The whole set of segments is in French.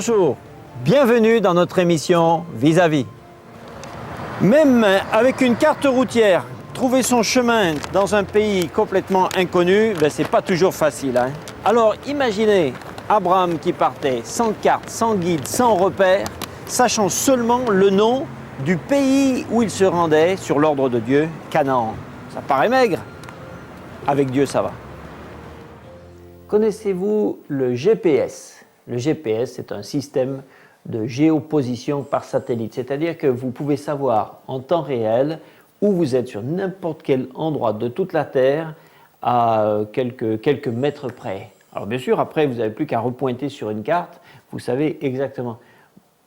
Bonjour, bienvenue dans notre émission Vis-à-vis. Même avec une carte routière, trouver son chemin dans un pays complètement inconnu, c'est pas toujours facile. Alors imaginez Abraham qui partait sans carte, sans guide, sans repère, sachant seulement le nom du pays où il se rendait sur l'ordre de Dieu, Canaan. Ça paraît maigre. Avec Dieu, ça va. Connaissez-vous le GPS ? Le GPS, c'est un système de géoposition par satellite, c'est-à-dire que vous pouvez savoir en temps réel où vous êtes sur n'importe quel endroit de toute la Terre à quelques mètres près. Alors bien sûr, après, vous n'avez plus qu'à repointer sur une carte, vous savez exactement.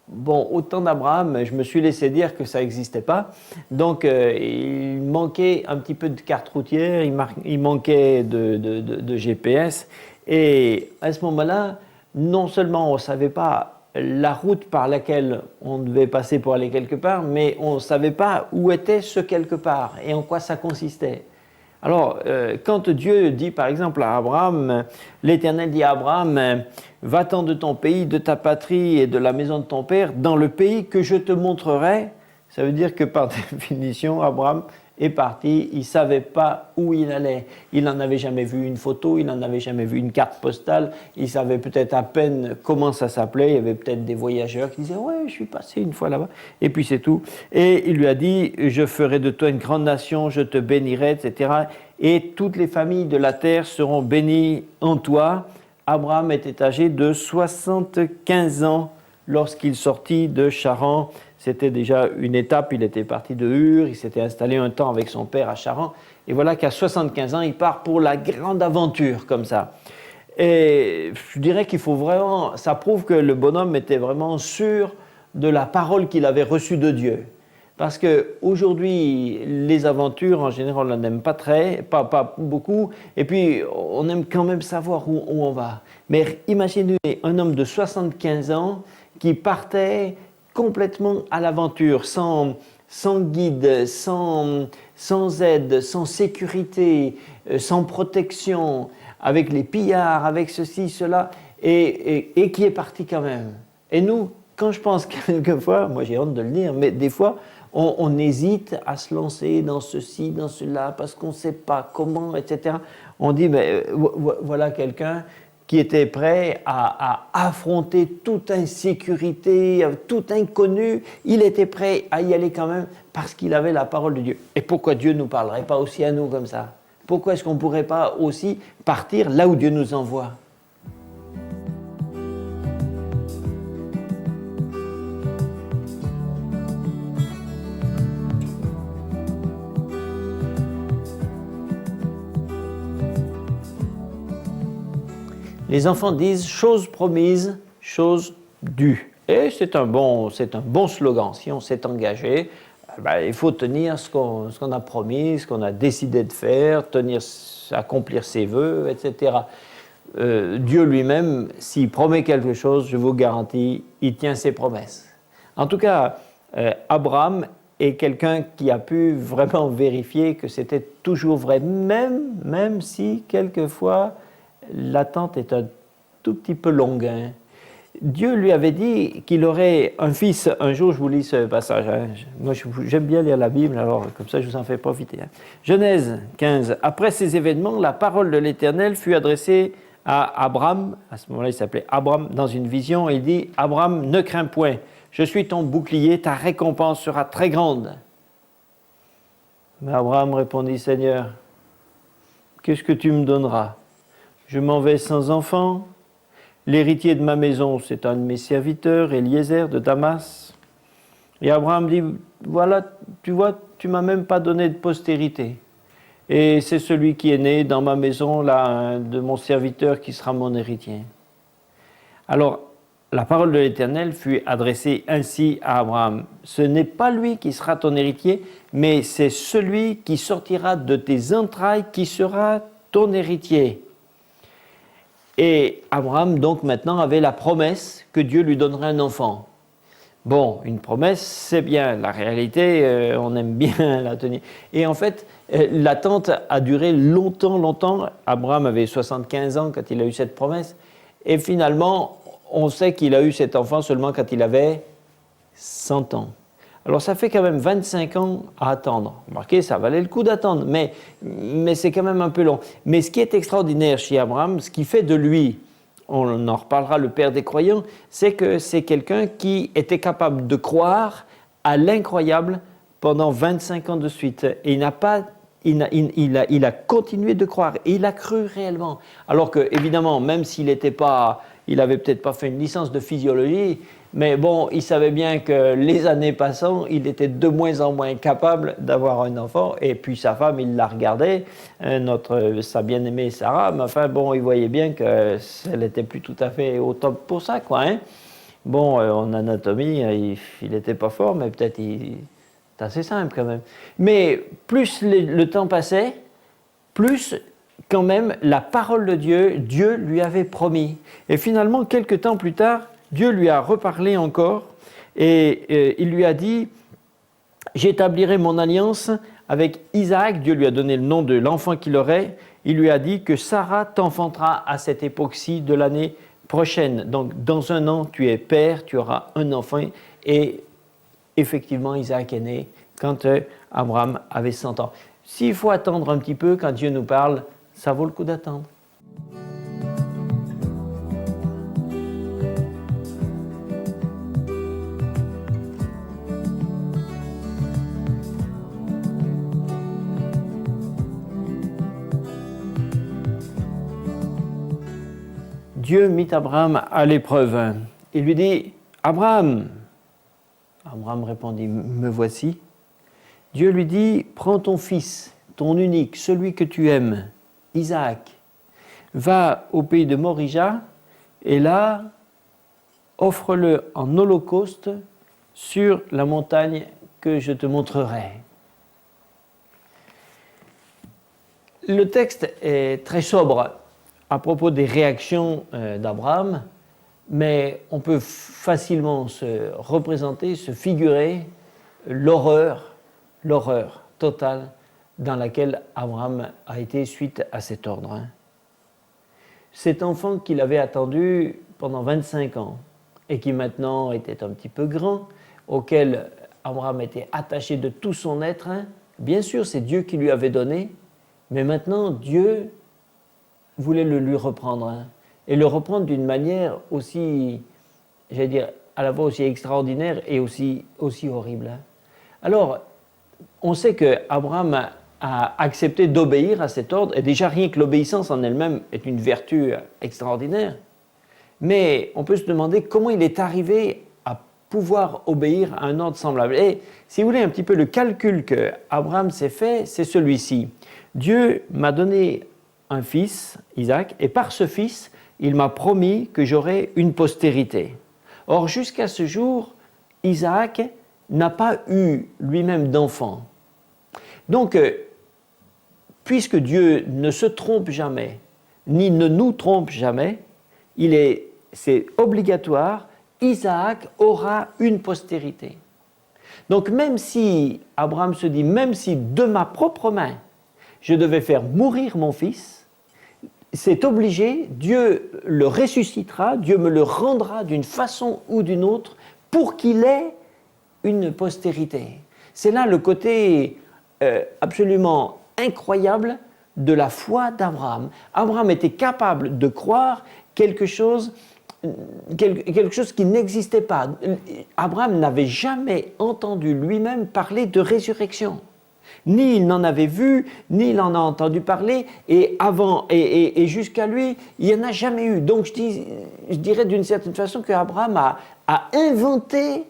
Bon, au temps d'Abraham, je me suis laissé dire que ça n'existait pas, donc il manquait un petit peu de carte routière, il manquait de GPS, et à ce moment-là, non seulement on ne savait pas la route par laquelle on devait passer pour aller quelque part, mais on ne savait pas où était ce quelque part et en quoi ça consistait. Alors, quand Dieu dit par exemple à Abraham, l'Éternel dit à Abraham, va-t'en de ton pays, de ta patrie et de la maison de ton père, dans le pays que je te montrerai, ça veut dire que par définition, Abraham est parti, il ne savait pas où il allait. Il n'en avait jamais vu une photo, il n'en avait jamais vu une carte postale, il savait peut-être à peine comment ça s'appelait, il y avait peut-être des voyageurs qui disaient « ouais, je suis passé une fois là-bas », et puis c'est tout. Et il lui a dit « je ferai de toi une grande nation, je te bénirai, etc. Et toutes les familles de la terre seront bénies en toi ». Abraham était âgé de 75 ans lorsqu'il sortit de Charan. C'était déjà une étape, il était parti de Ur, il s'était installé un temps avec son père à Charan, et voilà qu'à 75 ans, il part pour la grande aventure, comme ça. Et je dirais qu'il faut vraiment, ça prouve que le bonhomme était vraiment sûr de la parole qu'il avait reçue de Dieu. Parce qu'aujourd'hui, les aventures, en général, on n'aime pas beaucoup, et puis on aime quand même savoir où on va. Mais imaginez un homme de 75 ans qui partait complètement à l'aventure, sans guide, sans aide, sans sécurité, sans protection, avec les pillards, avec ceci, cela, et qui est parti quand même. Et nous, quand je pense quelquefois, moi j'ai honte de le dire, mais des fois, on hésite à se lancer dans ceci, dans cela, parce qu'on ne sait pas comment, etc. On dit, voilà quelqu'un qui était prêt à affronter toute insécurité, tout inconnu. Il était prêt à y aller quand même parce qu'il avait la parole de Dieu. Et pourquoi Dieu ne nous parlerait pas aussi à nous comme ça ? Pourquoi est-ce qu'on ne pourrait pas aussi partir là où Dieu nous envoie ? Les enfants disent « chose promise, chose due ». Et c'est un bon slogan. Si on s'est engagé, il faut tenir ce qu'on a promis, ce qu'on a décidé de faire, accomplir ses vœux, etc. Dieu lui-même, s'il promet quelque chose, je vous garantis, il tient ses promesses. En tout cas, Abraham est quelqu'un qui a pu vraiment vérifier que c'était toujours vrai, même si quelquefois l'attente est un tout petit peu longue. Dieu lui avait dit qu'il aurait un fils. Un jour, je vous lis ce passage. Moi, j'aime bien lire la Bible, alors comme ça, je vous en fais profiter. Genèse 15. Après ces événements, la parole de l'Éternel fut adressée à Abraham. À ce moment-là, il s'appelait Abraham dans une vision. Il dit « Abraham, ne crains point. Je suis ton bouclier, ta récompense sera très grande. » Mais Abraham répondit « Seigneur, qu'est-ce que tu me donneras ? Je m'en vais sans enfant. L'héritier de ma maison, c'est un de mes serviteurs, Eliezer de Damas. » Et Abraham dit, voilà, tu vois, tu ne m'as même pas donné de postérité. Et c'est celui qui est né dans ma maison, là, de mon serviteur, qui sera mon héritier. Alors, la parole de l'Éternel fut adressée ainsi à Abraham. Ce n'est pas lui qui sera ton héritier, mais c'est celui qui sortira de tes entrailles qui sera ton héritier. Et Abraham, donc, maintenant, avait la promesse que Dieu lui donnerait un enfant. Bon, une promesse, c'est bien. La réalité, on aime bien la tenir. Et en fait, l'attente a duré longtemps. Abraham avait 75 ans quand il a eu cette promesse. Et finalement, on sait qu'il a eu cet enfant seulement quand il avait 100 ans. Alors ça fait quand même 25 ans à attendre. Remarquez, ça valait le coup d'attendre, mais c'est quand même un peu long. Mais ce qui est extraordinaire chez Abraham, ce qui fait de lui, on en reparlera, le père des croyants, c'est que c'est quelqu'un qui était capable de croire à l'incroyable pendant 25 ans de suite. Et il a continué de croire, et il a cru réellement. Alors que, évidemment, même s'il n'avait peut-être pas fait une licence de physiologie, mais bon, il savait bien que les années passant, il était de moins en moins capable d'avoir un enfant. Et puis sa femme, il la regardait, sa bien-aimée Sarah, mais enfin bon, il voyait bien qu'elle n'était plus tout à fait au top pour ça, quoi. Hein. Bon, en anatomie, il n'était pas fort, mais peut-être c'est assez simple quand même. Mais plus le temps passait, plus quand même la parole de Dieu lui avait promis. Et finalement, quelques temps plus tard, Dieu lui a reparlé encore et il lui a dit « J'établirai mon alliance avec Isaac ». Dieu lui a donné le nom de l'enfant qu'il aurait. Il lui a dit que Sarah t'enfantera à cette époque-ci de l'année prochaine. Donc, dans un an, tu es père, tu auras un enfant. Et effectivement, Isaac est né quand Abraham avait 100 ans. S'il faut attendre un petit peu, quand Dieu nous parle, ça vaut le coup d'attendre. Dieu mit Abraham à l'épreuve. Il lui dit « Abraham !» Abraham répondit « Me voici ». Dieu lui dit « Prends ton fils, ton unique, celui que tu aimes, Isaac, va au pays de Morija et là, offre-le en holocauste sur la montagne que je te montrerai. » Le texte est très sobre à propos des réactions d'Abraham, mais on peut facilement se représenter, se figurer l'horreur totale dans laquelle Abraham a été suite à cet ordre. Cet enfant qu'il avait attendu pendant 25 ans et qui maintenant était un petit peu grand, auquel Abraham était attaché de tout son être, bien sûr c'est Dieu qui lui avait donné, mais maintenant Dieu voulait le lui reprendre, et le reprendre d'une manière aussi, j'allais dire, à la fois aussi extraordinaire et aussi horrible. Alors, on sait qu'Abraham a accepté d'obéir à cet ordre, et déjà rien que l'obéissance en elle-même est une vertu extraordinaire, mais on peut se demander comment il est arrivé à pouvoir obéir à un ordre semblable. Et si vous voulez un petit peu le calcul qu'Abraham s'est fait, c'est celui-ci. Dieu m'a donné un fils, Isaac, et par ce fils, il m'a promis que j'aurais une postérité. Or, jusqu'à ce jour, Isaac n'a pas eu lui-même d'enfant. Donc, puisque Dieu ne se trompe jamais, ni ne nous trompe jamais, c'est obligatoire, Isaac aura une postérité. Donc, même si Abraham se dit, même si de ma propre main, je devais faire mourir mon fils, c'est obligé, Dieu le ressuscitera, Dieu me le rendra d'une façon ou d'une autre pour qu'il ait une postérité. C'est là le côté absolument incroyable de la foi d'Abraham. Abraham était capable de croire quelque chose qui n'existait pas. Abraham n'avait jamais entendu lui-même parler de résurrection. Ni il n'en avait vu, ni il en a entendu parler, et avant et jusqu'à lui, il n'y en a jamais eu. Donc je dirais d'une certaine façon qu'Abraham a inventé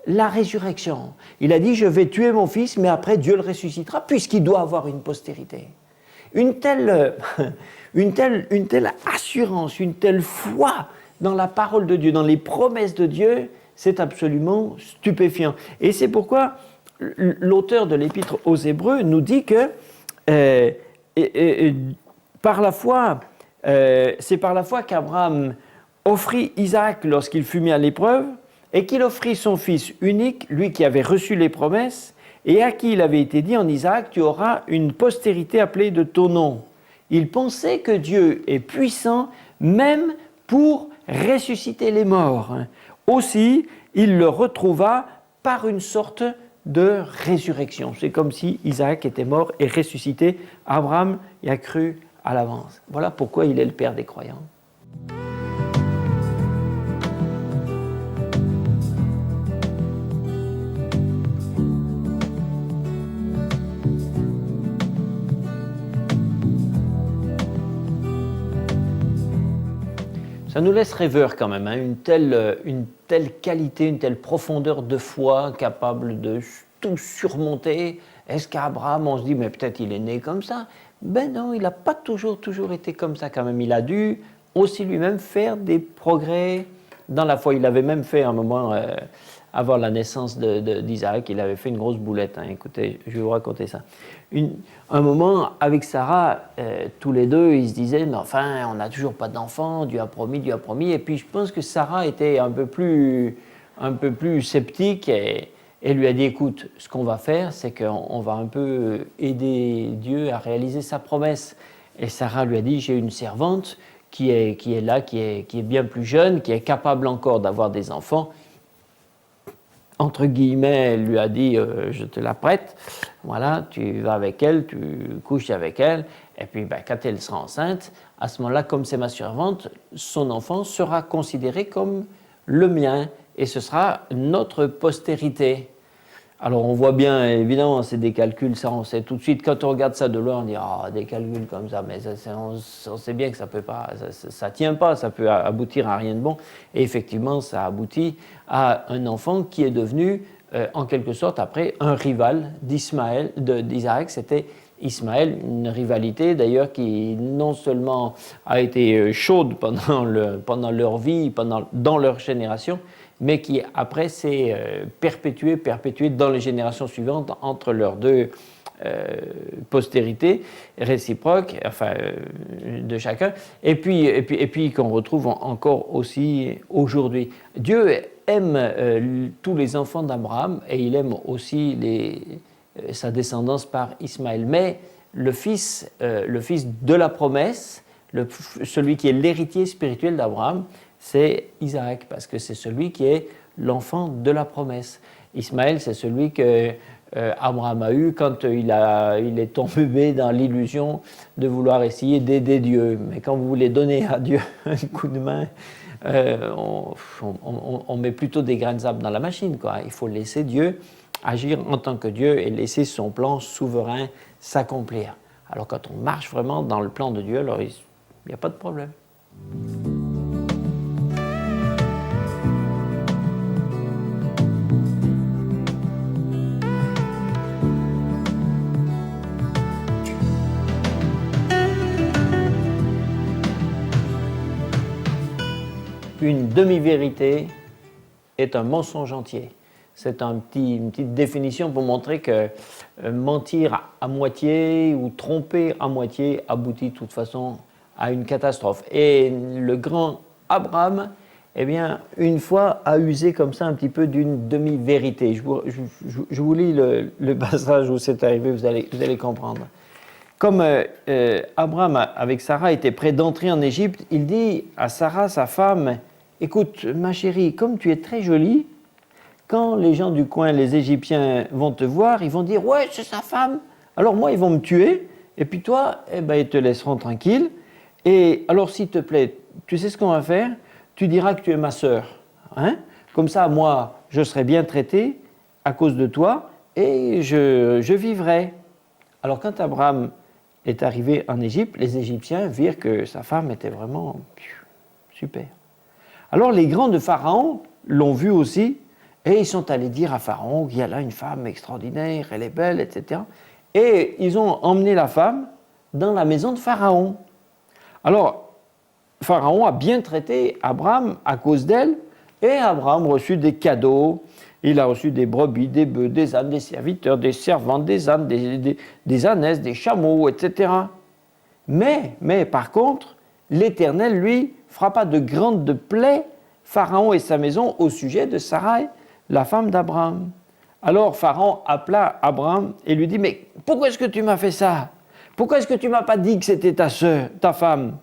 la résurrection. Il a dit « je vais tuer mon fils, mais après Dieu le ressuscitera, puisqu'il doit avoir une postérité ». Une telle assurance, une telle foi dans la parole de Dieu, dans les promesses de Dieu, c'est absolument stupéfiant. Et c'est pourquoi l'auteur de l'Épître aux Hébreux nous dit que par la foi, c'est par la foi qu'Abraham offrit Isaac lorsqu'il fut mis à l'épreuve, et qu'il offrit son fils unique, lui qui avait reçu les promesses, et à qui il avait été dit en Isaac, tu auras une postérité appelée de ton nom. Il pensait que Dieu est puissant même pour ressusciter les morts. Aussi, il le retrouva par une sorte de résurrection. C'est comme si Isaac était mort et ressuscité. Abraham y a cru à l'avance. Voilà pourquoi il est le père des croyants. Ça nous laisse rêveurs quand même, hein, une telle qualité, une telle profondeur de foi capable de tout surmonter. Est-ce qu'Abraham, on se dit, mais peut-être il est né comme ça? Ben non, il n'a pas toujours été comme ça quand même. Il a dû aussi lui-même faire des progrès dans la foi. Il avait même fait un moment, avant la naissance d'Isaac, il avait fait une grosse boulette. Hein. Écoutez, je vais vous raconter ça. Un moment, avec Sarah, tous les deux, ils se disaient, mais enfin, on n'a toujours pas d'enfant, Dieu a promis. Et puis, je pense que Sarah était un peu plus sceptique et lui a dit, écoute, ce qu'on va faire, c'est qu'on va un peu aider Dieu à réaliser sa promesse. Et Sarah lui a dit, j'ai une servante qui est là, qui est bien plus jeune, qui est capable encore d'avoir des enfants. Entre guillemets, elle lui a dit, je te la prête, voilà, tu vas avec elle, tu couches avec elle, et puis quand elle sera enceinte, à ce moment-là, comme c'est ma servante, son enfant sera considéré comme le mien, et ce sera notre postérité. Alors on voit bien, évidemment, c'est des calculs, ça on sait tout de suite, quand on regarde ça de loin, on dit, des calculs comme ça, mais on sait bien que ça peut pas, ça tient pas, ça peut aboutir à rien de bon, et effectivement, ça aboutit à un enfant qui est devenu, en quelque sorte, après, un rival d'Isaac, c'était Ismaël, une rivalité d'ailleurs qui non seulement a été chaude pendant leur vie, dans leur génération, mais qui après s'est perpétuée dans les générations suivantes entre leurs deux postérités réciproques, enfin de chacun, et puis qu'on retrouve encore aussi aujourd'hui. Dieu aime tous les enfants d'Abraham et il aime aussi sa descendance par Ismaël, mais le fils de la promesse, celui qui est l'héritier spirituel d'Abraham, c'est Isaac, parce que c'est celui qui est l'enfant de la promesse. Ismaël, c'est celui que Abraham a eu quand il est tombé dans l'illusion de vouloir essayer d'aider Dieu. Mais quand vous voulez donner à Dieu un coup de main, on met plutôt des grains de sable dans la machine, quoi. Il faut laisser Dieu agir en tant que Dieu et laisser son plan souverain s'accomplir. Alors quand on marche vraiment dans le plan de Dieu, alors il n'y a pas de problème. Une demi-vérité est un mensonge entier. C'est une petite définition pour montrer que mentir à moitié ou tromper à moitié aboutit de toute façon à une catastrophe. Et le grand Abraham, eh bien, une fois a usé comme ça un petit peu d'une demi-vérité. Je vous lis le passage où c'est arrivé, vous allez comprendre. Comme Abraham, avec Sarah, était prêt d'entrer en Égypte, il dit à Sarah, sa femme, « Écoute, ma chérie, comme tu es très jolie, quand les gens du coin, les Égyptiens, vont te voir, ils vont dire « Ouais, c'est sa femme !» Alors moi, ils vont me tuer, et puis toi, ils te laisseront tranquille. Et alors, s'il te plaît, tu sais ce qu'on va faire? Tu diras que tu es ma sœur. Hein? Comme ça, moi, je serai bien traité à cause de toi, et je vivrai. Alors, quand Abraham est arrivé en Égypte, les Égyptiens virent que sa femme était vraiment super. Alors les grands de Pharaon l'ont vu aussi, et ils sont allés dire à Pharaon qu'il y a là une femme extraordinaire, elle est belle, etc. Et ils ont emmené la femme dans la maison de Pharaon. Alors, Pharaon a bien traité Abraham à cause d'elle, et Abraham reçut des cadeaux. Il a reçu des brebis, des bœufs, des ânes, des serviteurs, des servantes, des ânes, des ânesses, des chameaux, etc. Mais par contre, l'Éternel, lui, frappa de grandes plaies Pharaon et sa maison au sujet de Sarai, la femme d'Abraham. Alors Pharaon appela Abraham et lui dit « Mais pourquoi est-ce que tu m'as fait ça? Pourquoi est-ce que tu ne m'as pas dit que c'était ta sœur, ta femme?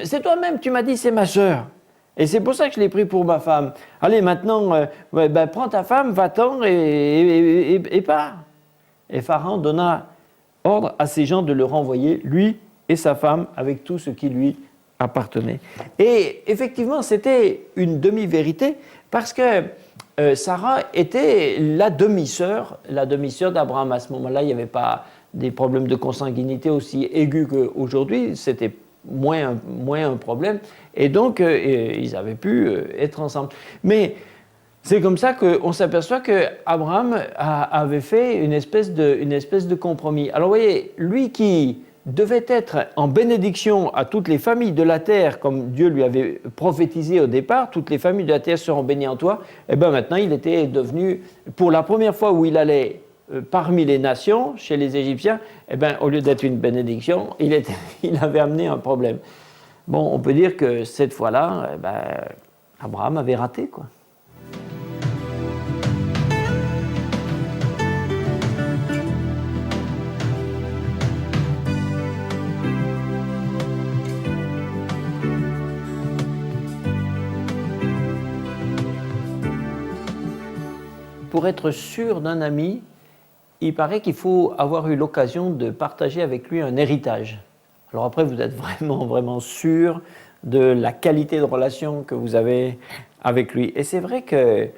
C'est toi-même, tu m'as dit c'est ma sœur. » Et c'est pour ça que je l'ai pris pour ma femme. Allez, maintenant, prends ta femme, va-t'en et pars. Et Pharaon donna ordre à ses gens de le renvoyer, lui et sa femme, avec tout ce qui lui appartenait. Et effectivement, c'était une demi-vérité, parce que Sarah était la demi-sœur d'Abraham. À ce moment-là, il n'y avait pas des problèmes de consanguinité aussi aigus qu'aujourd'hui, c'était moins un problème, et donc ils avaient pu être ensemble. Mais c'est comme ça qu'on s'aperçoit qu'Abraham avait fait une espèce de compromis. Alors vous voyez, lui qui devait être en bénédiction à toutes les familles de la terre, comme Dieu lui avait prophétisé au départ, toutes les familles de la terre seront bénies en toi, et bien maintenant il était devenu, pour la première fois où il allait parmi les nations, chez les Égyptiens, eh bien, au lieu d'être une bénédiction, il avait amené un problème. Bon, on peut dire que cette fois-là, Abraham avait raté, quoi. Pour être sûr d'un ami, il paraît qu'il faut avoir eu l'occasion de partager avec lui un héritage. Alors après, vous êtes vraiment, vraiment sûr de la qualité de relation que vous avez avec lui. Et c'est vrai que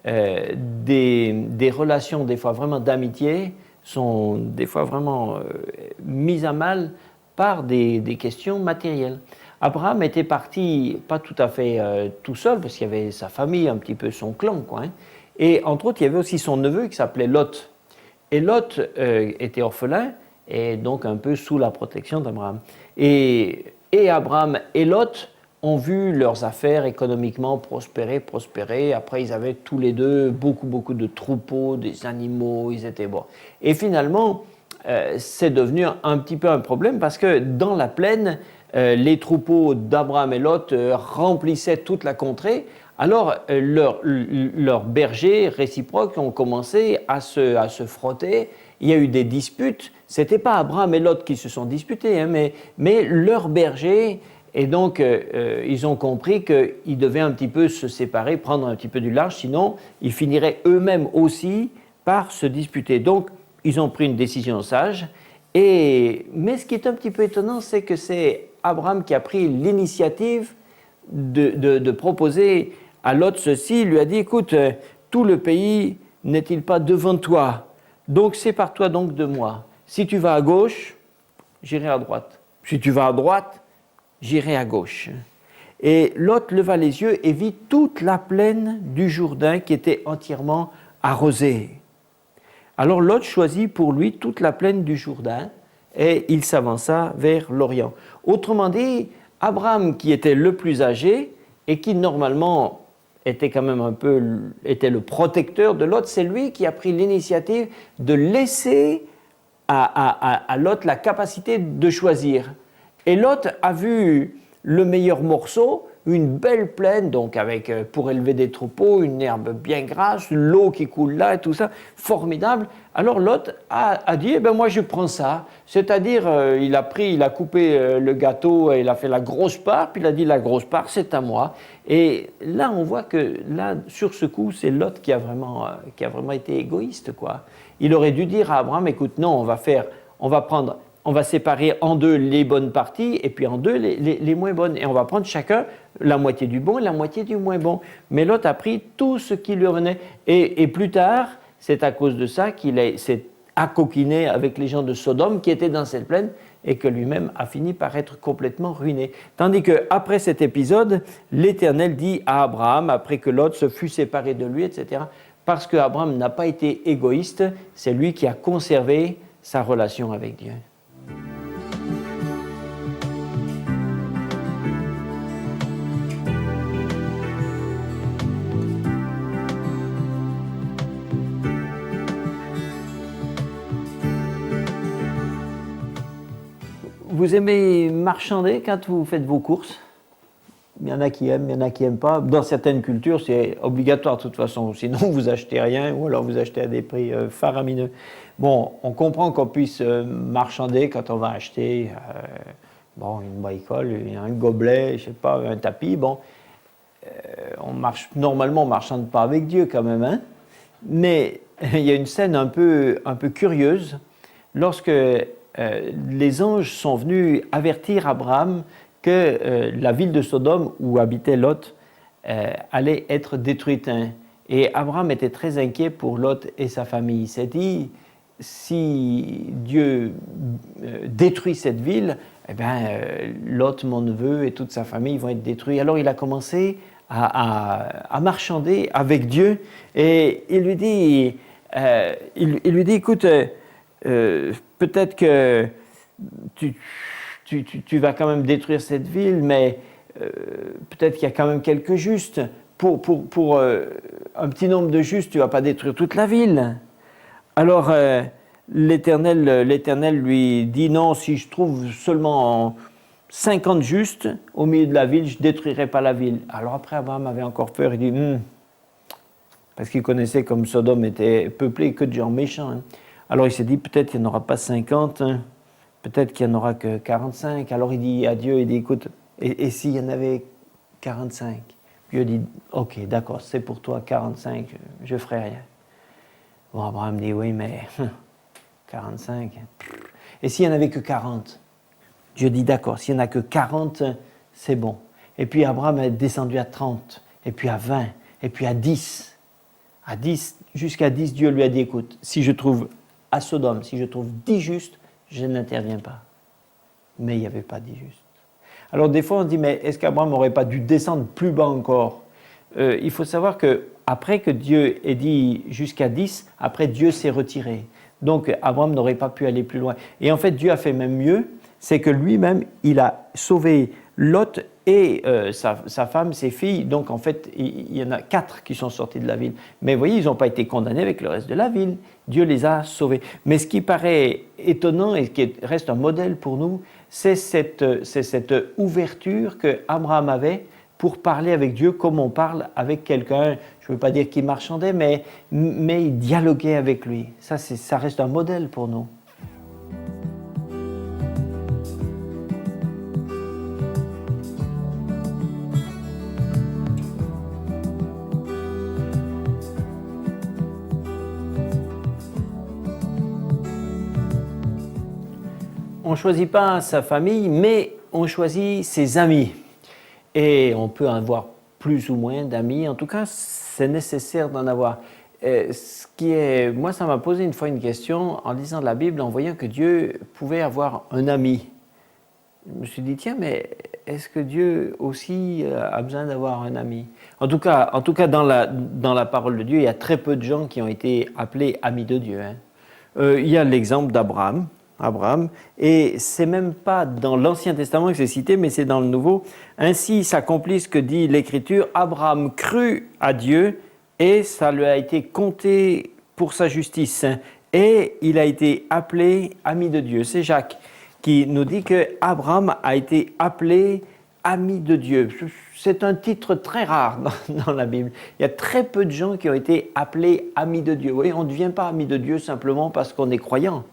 des relations, des fois vraiment d'amitié, sont des fois vraiment mises à mal par des questions matérielles. Abraham était parti, pas tout à fait tout seul, parce qu'il y avait sa famille, un petit peu son clan, quoi, hein. Et entre autres, il y avait aussi son neveu qui s'appelait Lot. Et Lot était orphelin et donc un peu sous la protection d'Abraham. Et Abraham et Lot ont vu leurs affaires économiquement prospérer. Après, ils avaient tous les deux beaucoup de troupeaux, des animaux, ils étaient bons. Et finalement, c'est devenu un petit peu un problème parce que dans la plaine, les troupeaux d'Abraham et Lot remplissaient toute la contrée. Alors, leurs bergers réciproques ont commencé à se frotter. Il y a eu des disputes. Ce n'était pas Abraham et Lot qui se sont disputés, hein, mais leurs bergers. Et donc, ils ont compris qu'ils devaient un petit peu se séparer, prendre un petit peu du large, sinon ils finiraient eux-mêmes aussi par se disputer. Donc, ils ont pris une décision sage. Mais ce qui est un petit peu étonnant, c'est que c'est Abraham qui a pris l'initiative de proposer à Lot ceci. Il lui a dit, écoute, tout le pays n'est-il pas devant toi? Donc sépare-toi donc de moi. Si tu vas à gauche, j'irai à droite. Si tu vas à droite, j'irai à gauche. Et Lot leva les yeux et vit toute la plaine du Jourdain qui était entièrement arrosée. Alors Lot choisit pour lui toute la plaine du Jourdain et il s'avança vers l'Orient. Autrement dit, Abraham, qui était le plus âgé et qui normalement était quand même était le protecteur de Lot, c'est lui qui a pris l'initiative de laisser à Lot la capacité de choisir. Et Lot a vu le meilleur morceau, une belle plaine, donc avec, pour élever des troupeaux, une herbe bien grasse, l'eau qui coule là et tout ça, formidable. Alors Lot a dit, moi je prends ça. C'est-à-dire, il a coupé le gâteau, et il a fait la grosse part, puis il a dit, la grosse part, c'est à moi. Et là, on voit que, là, sur ce coup, c'est Lot qui a vraiment été égoïste, quoi. Il aurait dû dire à Abraham, écoute, non, on va séparer en deux les bonnes parties et puis en deux les moins bonnes. Et on va prendre chacun la moitié du bon et la moitié du moins bon. Mais Lot a pris tout ce qui lui revenait. Et plus tard, c'est à cause de ça qu'il s'est accoquiné avec les gens de Sodome qui étaient dans cette plaine et que lui-même a fini par être complètement ruiné. Tandis qu'après cet épisode, l'Éternel dit à Abraham, après que Lot se fut séparé de lui, etc., parce qu'Abraham n'a pas été égoïste, c'est lui qui a conservé sa relation avec Dieu. Vous aimez marchander quand vous faites vos courses? Il y en a qui aiment, il y en a qui n'aiment pas. Dans certaines cultures, c'est obligatoire de toute façon. Sinon, vous achetez rien ou alors vous achetez à des prix faramineux. Bon, on comprend qu'on puisse marchander quand on va acheter une bricole, un gobelet, je sais pas, un tapis. Bon, normalement, on ne marchande pas avec Dieu quand même, hein? Mais il y a une scène un peu curieuse lorsque les anges sont venus avertir Abraham que la ville de Sodome où habitait Lot allait être détruite, hein. Et Abraham était très inquiet pour Lot et sa famille. Il s'est dit, si Dieu détruit cette ville, eh bien, Lot, mon neveu et toute sa famille vont être détruits. Alors il a commencé à marchander avec Dieu et il lui dit, écoute, peut-être que tu vas quand même détruire cette ville, mais peut-être qu'il y a quand même quelques justes. Pour un petit nombre de justes, tu ne vas pas détruire toute la ville. Alors l'Éternel lui dit, non, si je trouve seulement 50 justes au milieu de la ville, je ne détruirai pas la ville. Alors après, Abraham avait encore peur, il dit, parce qu'il connaissait comme Sodome était peuplé que de gens méchants, hein. Alors il s'est dit, peut-être qu'il n'y en aura pas 50, hein, peut-être qu'il n'y en aura que 45. Alors il dit à Dieu, il dit, écoute, et s'il y en avait 45 ? Dieu dit, ok, d'accord, c'est pour toi 45, je ferai rien. Bon, Abraham dit, oui, mais 45. Et s'il n'y en avait que 40 ? Dieu dit, d'accord, s'il n'y en a que 40, c'est bon. Et puis Abraham est descendu à 30, et puis à 20, et puis à 10. À 10, jusqu'à 10, Dieu lui a dit, écoute, si je trouve à Sodome, si je trouve 10 justes, je n'interviens pas. Mais il n'y avait pas 10 justes. Alors des fois on se dit, mais est-ce qu'Abraham n'aurait pas dû descendre plus bas encore ? Il faut savoir qu'après que Dieu ait dit jusqu'à 10, après Dieu s'est retiré. Donc Abraham n'aurait pas pu aller plus loin. Et en fait Dieu a fait même mieux, c'est que lui-même il a sauvé Lot et sa femme, ses filles. Donc en fait il y en a 4 qui sont sortis de la ville. Mais vous voyez, ils n'ont pas été condamnés avec le reste de la ville. Dieu les a sauvés. Mais ce qui paraît étonnant et qui reste un modèle pour nous, c'est cette ouverture qu'Abraham avait pour parler avec Dieu comme on parle avec quelqu'un, je ne veux pas dire qu'il marchandait, mais il dialoguait avec lui. Ça reste un modèle pour nous. On ne choisit pas sa famille, mais on choisit ses amis. Et on peut en avoir plus ou moins d'amis. En tout cas, c'est nécessaire d'en avoir. Moi, ça m'a posé une fois une question en lisant la Bible, en voyant que Dieu pouvait avoir un ami. Je me suis dit, tiens, mais est-ce que Dieu aussi a besoin d'avoir un ami ? En tout cas, dans la parole de Dieu, il y a très peu de gens qui ont été appelés amis de Dieu, hein. Il y a l'exemple d'Abraham, et c'est même pas dans l'Ancien Testament que c'est cité, mais c'est dans le Nouveau. Ainsi s'accomplit ce que dit l'Écriture, Abraham crut à Dieu et ça lui a été compté pour sa justice. Et il a été appelé ami de Dieu. C'est Jacques qui nous dit que Abraham a été appelé ami de Dieu. C'est un titre très rare dans la Bible. Il y a très peu de gens qui ont été appelés amis de Dieu. Vous voyez, on ne devient pas ami de Dieu simplement parce qu'on est croyant.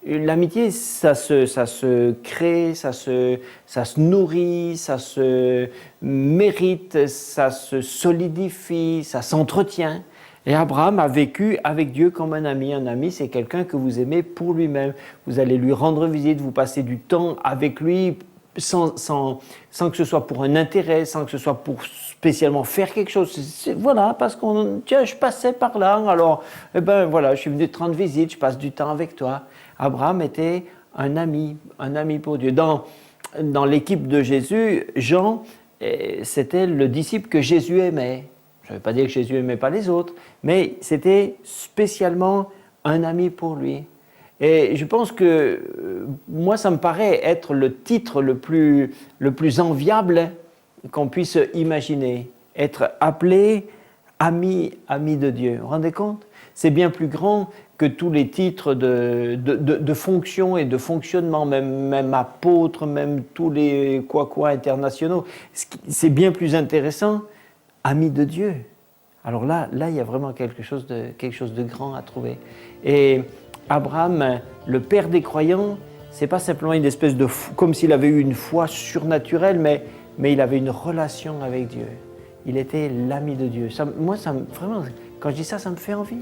L'amitié, ça se crée, ça se nourrit, ça se mérite, ça se solidifie, ça s'entretient. Et Abraham a vécu avec Dieu comme un ami. Un ami, c'est quelqu'un que vous aimez pour lui-même. Vous allez lui rendre visite, vous passez du temps avec lui sans que ce soit pour un intérêt, sans que ce soit pour spécialement faire quelque chose. Voilà, parce tiens, je passais par là, alors, voilà, je suis venu te rendre visite, je passe du temps avec toi. Abraham était un ami pour Dieu. Dans l'équipe de Jésus, Jean, c'était le disciple que Jésus aimait. Je ne veux pas dire que Jésus n'aimait pas les autres, mais c'était spécialement un ami pour lui. Et je pense que moi, ça me paraît être le titre le plus enviable qu'on puisse imaginer. Être appelé ami de Dieu. Vous vous rendez compte ? C'est bien plus grand que tous les titres de fonction et de fonctionnement, même apôtre, même tous les quoi internationaux. C'est bien plus intéressant, ami de Dieu. Alors là, il y a vraiment quelque chose de grand à trouver. Et Abraham, le père des croyants, c'est pas simplement une espèce de comme s'il avait eu une foi surnaturelle, mais il avait une relation avec Dieu. il était l'ami de Dieu. Vraiment, quand je dis ça, ça me fait envie.